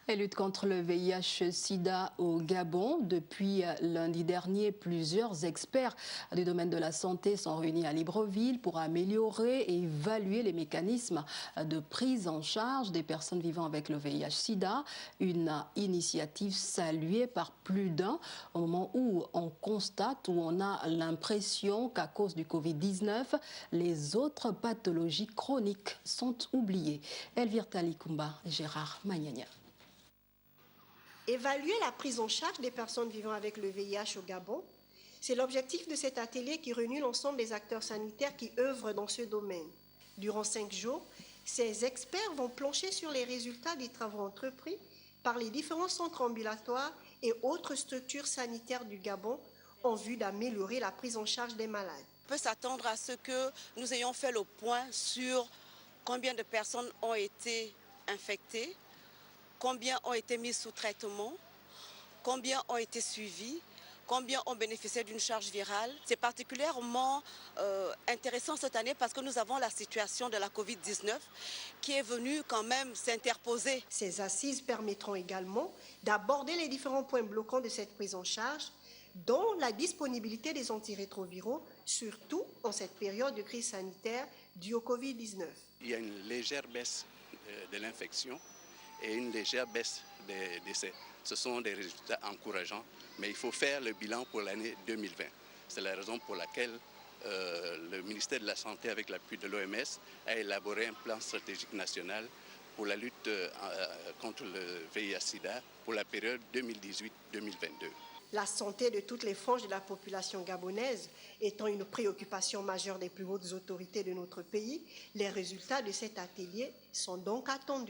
Elle lutte contre le VIH-Sida au Gabon. Depuis lundi dernier, plusieurs experts du domaine de la santé sont réunis à Libreville pour améliorer et évaluer les mécanismes de prise en charge des personnes vivant avec le VIH-Sida. Une initiative saluée par plus d'un au moment où on constate, où on a l'impression qu'à cause du Covid-19, les autres pathologies chroniques sont oubliées. Elvire Talikumba, Gérard Magnagna. Évaluer la prise en charge des personnes vivant avec le VIH au Gabon, c'est l'objectif de cet atelier qui réunit l'ensemble des acteurs sanitaires qui œuvrent dans ce domaine. Durant 5 jours, ces experts vont plancher sur les résultats des travaux entrepris par les différents centres ambulatoires et autres structures sanitaires du Gabon en vue d'améliorer la prise en charge des malades. On peut s'attendre à ce que nous ayons fait le point sur combien de personnes ont été infectées, combien ont été mis sous traitement, combien ont été suivis, combien ont bénéficié d'une charge virale. C'est particulièrement intéressant cette année parce que nous avons la situation de la Covid-19 qui est venue quand même s'interposer. Ces assises permettront également d'aborder les différents points bloquants de cette prise en charge, dont la disponibilité des antirétroviraux, surtout en cette période de crise sanitaire due au Covid-19. Il y a une légère baisse de l'infection et une légère baisse des décès. Ce sont des résultats encourageants, mais il faut faire le bilan pour l'année 2020. C'est la raison pour laquelle le ministère de la Santé, avec l'appui de l'OMS, a élaboré un plan stratégique national pour la lutte contre le VIH-Sida pour la période 2018-2022. La santé de toutes les franges de la population gabonaise étant une préoccupation majeure des plus hautes autorités de notre pays, les résultats de cet atelier sont donc attendus.